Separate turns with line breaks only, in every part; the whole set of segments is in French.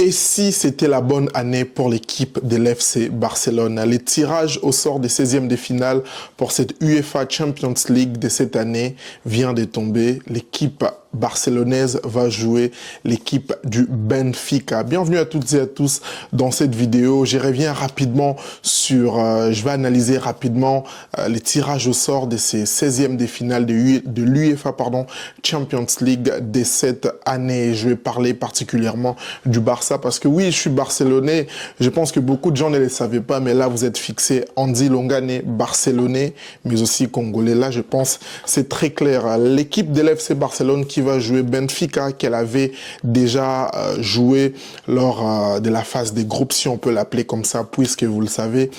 Et si c'était la bonne année pour l'équipe de l'FC Barcelone? Les tirages au sort des 16e de finale pour cette UEFA Champions League de cette année vient de tomber. L'équipe barcelonaise va jouer l'équipe du Benfica. Bienvenue à toutes et à tous dans cette vidéo. Je reviens rapidement sur, je vais analyser rapidement les tirages au sort de ces 16e de finale de l'UEFA Champions League de cette année. Je vais parler particulièrement du Barça parce que oui, je suis barcelonais. Je pense que beaucoup de gens ne le savaient pas, mais là, vous êtes fixé. Andy Longane, barcelonais, mais aussi congolais. Là, je pense c'est très clair. L'équipe de l'FC Barcelone qui va jouer Benfica, qu'elle avait déjà joué lors de la phase des groupes, si on peut l'appeler comme ça, puisque vous le savez,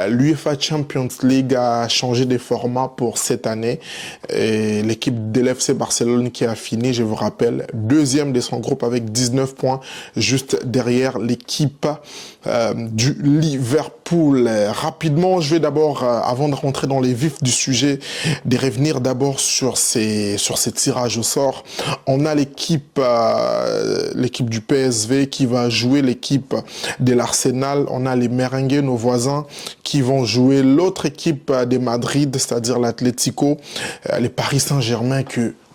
l'UEFA Champions League a changé de format pour cette année. Et l'équipe de l'FC Barcelone qui a fini, je vous rappelle, deuxième de son groupe avec 19 points, juste derrière l'équipe du Liverpool. Rapidement, je vais d'abord, avant de rentrer dans les vifs du sujet, de revenir d'abord sur ces tirages au sort. On a l'équipe du PSV qui va jouer l'équipe de l'Arsenal. On a les Merengues, nos voisins, qui vont jouer l'autre équipe de Madrid, c'est-à-dire l'Atlético, les Paris Saint-Germain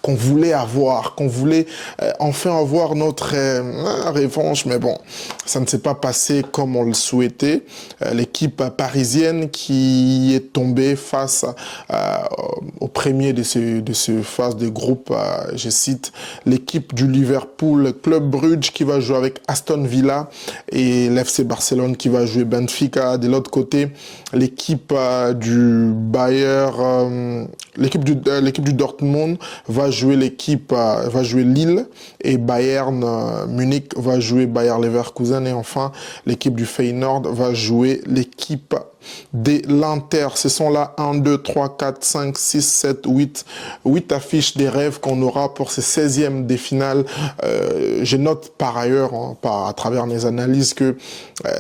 qu'on voulait avoir, qu'on voulait enfin avoir notre revanche, mais bon, ça ne s'est pas passé comme on le souhaitait. L'équipe parisienne qui est tombée face au premier de ce phase de groupe, je cite, l'équipe du Liverpool, Club Brugge qui va jouer avec Aston Villa et l'FC Barcelone qui va jouer Benfica. De l'autre côté, l'équipe du Bayern, l'équipe du Dortmund va jouer Lille et Bayern Munich va jouer Bayer Leverkusen et enfin l'équipe du Feyenoord va jouer l'équipe de l'Inter. Ce sont là 1, 2, 3, 4, 5, 6, 7, 8 affiches des rêves qu'on aura pour ces 16e des finales. Je note par ailleurs, à travers mes analyses, que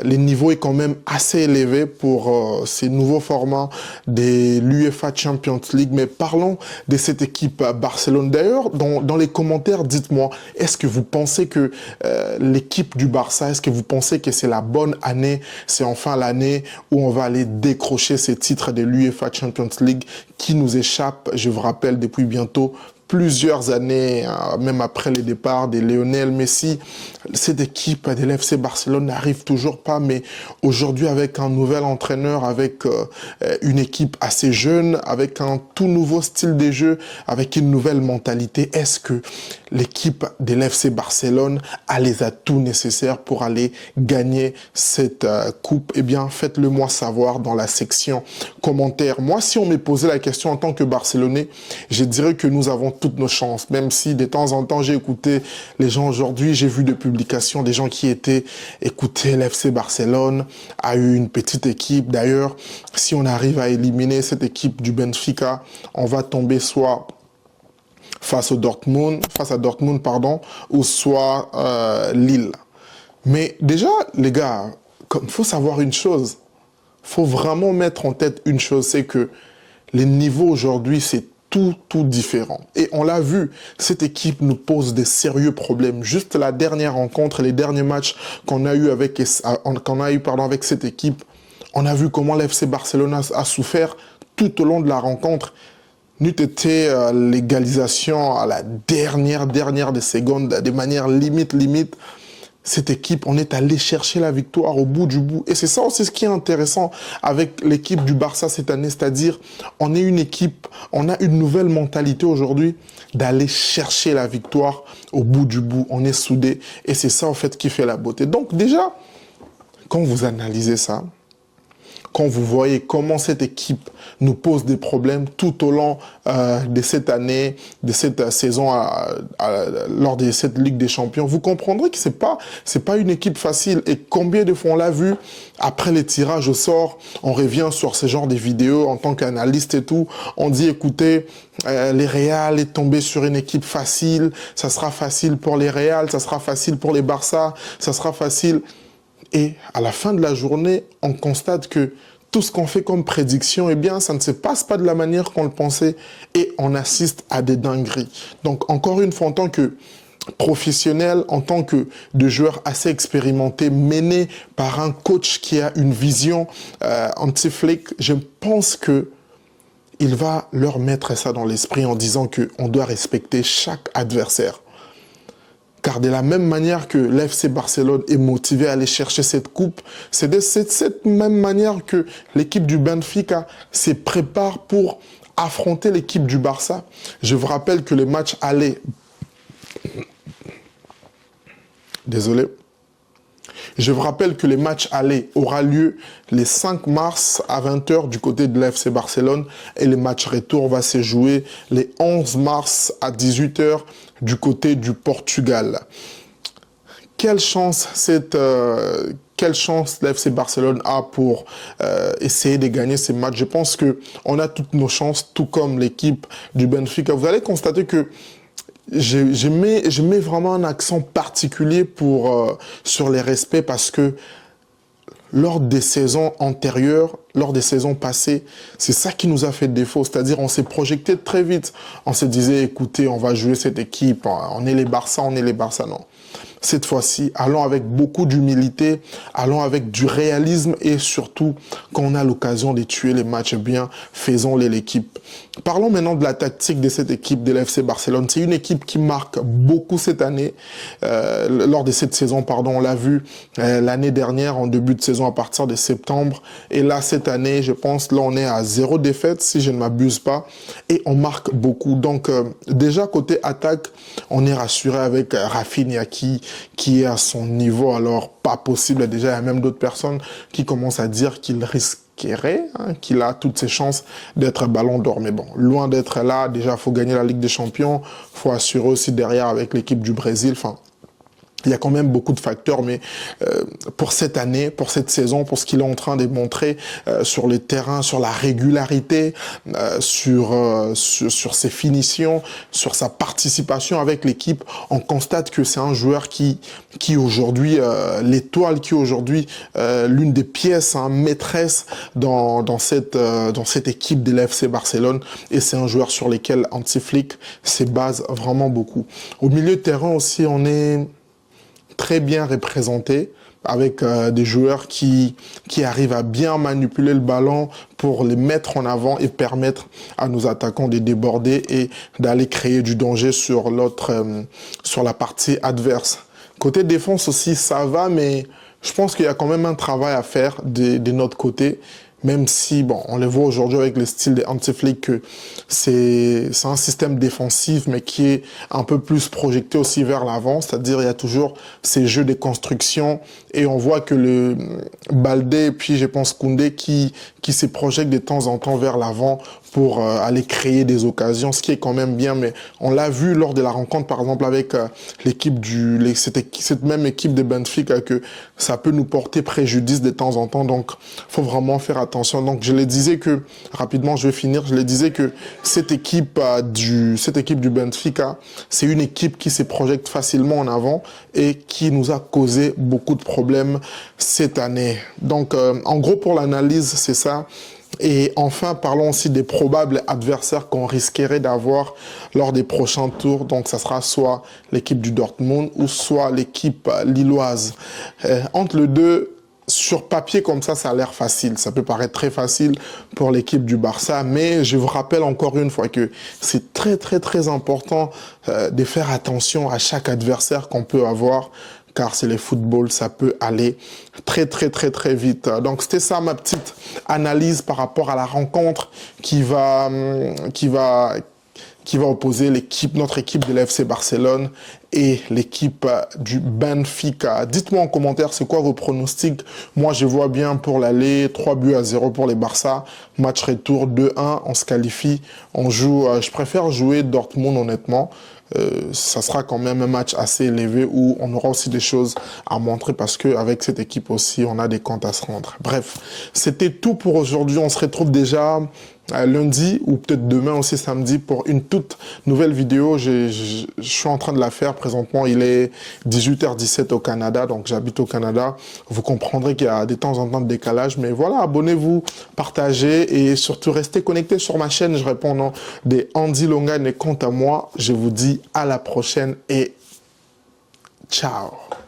le niveau est quand même assez élevé pour ces nouveaux formats de l'UEFA Champions League. Mais parlons de cette équipe Barcelone. D'ailleurs, dans les commentaires, dites-moi, est-ce que vous pensez que l'équipe du Barça, est-ce que vous pensez que c'est la bonne année, c'est enfin l'année où on va aller décrocher ces titres de l'UEFA Champions League qui nous échappent, je vous rappelle, depuis bientôt plusieurs années, même après le départ de Lionel Messi. Cette équipe de l'FC Barcelone n'arrive toujours pas, mais aujourd'hui avec un nouvel entraîneur, avec une équipe assez jeune, avec un tout nouveau style de jeu, avec une nouvelle mentalité, est-ce que l'équipe de l'FC Barcelone a les atouts nécessaires pour aller gagner cette coupe? Eh bien, faites-le moi savoir dans la section commentaires. Moi, si on me posait la question en tant que Barcelonais, je dirais que nous avons toutes nos chances, même si de temps en temps j'ai écouté les gens aujourd'hui, j'ai vu des publications des gens qui étaient écoutés, l'FC Barcelone a eu une petite équipe. D'ailleurs, si on arrive à éliminer cette équipe du Benfica, on va tomber soit face à Dortmund, ou soit Lille. Mais déjà, les gars, il faut savoir une chose, faut vraiment mettre en tête une chose, c'est que les niveaux aujourd'hui, c'est tout différent. Et on l'a vu, cette équipe nous pose des sérieux problèmes. Juste la dernière rencontre, les derniers matchs qu'on a eu avec cette équipe, on a vu comment l'FC Barcelone a souffert tout au long de la rencontre. N'eût été l'égalisation à la dernière des secondes, de manière limite. Cette équipe, on est allé chercher la victoire au bout du bout. Et c'est ça aussi ce qui est intéressant avec l'équipe du Barça cette année. C'est-à-dire, on est une équipe, on a une nouvelle mentalité aujourd'hui d'aller chercher la victoire au bout du bout. On est soudés. Et c'est ça, en fait, qui fait la beauté. Donc, déjà, quand vous analysez ça, quand vous voyez comment cette équipe nous pose des problèmes tout au long de cette année, de cette saison, lors de cette Ligue des Champions, vous comprendrez que c'est pas une équipe facile. Et combien de fois on l'a vu, après les tirages au sort, on revient sur ce genre de vidéos en tant qu'analyste et tout, on dit écoutez, les Real est tombé sur une équipe facile, ça sera facile pour les Real, ça sera facile pour les Barça, ça sera facile. Et à la fin de la journée, on constate que tout ce qu'on fait comme prédiction, eh bien, ça ne se passe pas de la manière qu'on le pensait et on assiste à des dingueries. Donc, encore une fois, en tant que professionnel, en tant que de joueur assez expérimenté, mené par un coach qui a une vision Hansi Flick, je pense que il va leur mettre ça dans l'esprit en disant qu'on doit respecter chaque adversaire. Car de la même manière que l'FC Barcelone est motivé à aller chercher cette coupe, c'est de cette même manière que l'équipe du Benfica se prépare pour affronter l'équipe du Barça. Je vous rappelle que les matchs allaient... Désolé. Je vous rappelle que les matchs allés aura lieu les 5 mars à 20 h du côté de l'FC Barcelone et le match retour va se jouer les 11 mars à 18 h du côté du Portugal. Quelle chance l'FC Barcelone a pour essayer de gagner ces matchs. Je pense qu'on a toutes nos chances, tout comme l'équipe du Benfica. Vous allez constater que je mets vraiment un accent particulier sur les respects parce que lors des saisons antérieures, lors des saisons passées, c'est ça qui nous a fait défaut. C'est-à-dire, on s'est projeté très vite. On se disait, écoutez, on va jouer cette équipe, on est les Barça, non. Cette fois-ci, allons avec beaucoup d'humilité, allons avec du réalisme et surtout, quand on a l'occasion de tuer les matchs bien, faisons-les l'équipe. Parlons maintenant de la tactique de cette équipe de l'FC Barcelone. C'est une équipe qui marque beaucoup cette année, lors de cette saison, pardon, on l'a vu l'année dernière, en début de saison à partir de septembre. Et là, cette année, je pense, là, on est à 0 défaite, si je ne m'abuse pas, et on marque beaucoup. Donc, déjà, côté attaque, on est rassuré avec Rafinha qui est à son niveau, alors pas possible. Déjà, il y a même d'autres personnes qui commencent à dire qu'il risquerait, qu'il a toutes ses chances d'être ballon d'or. Mais bon, loin d'être là, déjà, il faut gagner la Ligue des Champions, il faut assurer aussi derrière avec l'équipe du Brésil, enfin... Il y a quand même beaucoup de facteurs, mais pour cette année, pour cette saison, pour ce qu'il est en train de montrer sur le terrain, sur la régularité, sur ses finitions, sur sa participation avec l'équipe, on constate que c'est un joueur qui aujourd'hui, l'étoile, qui aujourd'hui l'une des pièces maîtresses dans cette équipe de l'FC Barcelone, et c'est un joueur sur lequel Hansi Flick se base vraiment beaucoup. Au milieu de terrain aussi, on est très bien représenté avec des joueurs qui arrivent à bien manipuler le ballon pour les mettre en avant et permettre à nos attaquants de déborder et d'aller créer du danger sur la partie adverse. Côté défense aussi, ça va, mais je pense qu'il y a quand même un travail à faire de notre côté. Même si, bon, on le voit aujourd'hui avec le style de Hansi Flick que c'est un système défensif, mais qui est un peu plus projeté aussi vers l'avant. C'est-à-dire, il y a toujours ces jeux de construction et on voit que le Baldé, puis je pense Koundé, qui se projette de temps en temps vers l'avant pour aller créer des occasions, ce qui est quand même bien. Mais on l'a vu lors de la rencontre, par exemple, avec l'équipe cette même équipe de Benfica, que ça peut nous porter préjudice de temps en temps. Donc, faut vraiment faire attention. Donc, je le disais que, rapidement, je vais finir, je le disais que cette équipe du Benfica, c'est une équipe qui se projette facilement en avant et qui nous a causé beaucoup de problèmes cette année. Donc, en gros, pour l'analyse, c'est ça. Et enfin, parlons aussi des probables adversaires qu'on risquerait d'avoir lors des prochains tours. Donc, ça sera soit l'équipe du Dortmund ou soit l'équipe lilloise. Entre les deux, sur papier comme ça a l'air facile. Ça peut paraître très facile pour l'équipe du Barça, mais je vous rappelle encore une fois que c'est très, très, très important de faire attention à chaque adversaire qu'on peut avoir, car c'est le football, ça peut aller très, très, très, très vite. Donc, c'était ça ma petite analyse par rapport à la rencontre qui va opposer notre équipe de l'FC Barcelone et l'équipe du Benfica. Dites-moi en commentaire, c'est quoi vos pronostics? Moi, je vois bien pour l'aller, 3-0 pour les Barça. Match retour 2-1, on se qualifie. On joue, je préfère jouer Dortmund, honnêtement. Ça sera quand même un match assez élevé où on aura aussi des choses à montrer parce qu'avec cette équipe aussi, on a des comptes à se rendre. Bref, c'était tout pour aujourd'hui. On se retrouve déjà lundi ou peut-être demain aussi samedi pour une toute nouvelle vidéo. Je suis en train de la faire présentement. Il est 18h17 au Canada, donc j'habite au Canada. Vous comprendrez qu'il y a de temps en temps de décalage, mais voilà, abonnez-vous, partagez et surtout restez connectés sur ma chaîne. Je réponds au nom des Andy Longan et quant à moi, je vous dis à la prochaine et Ciao.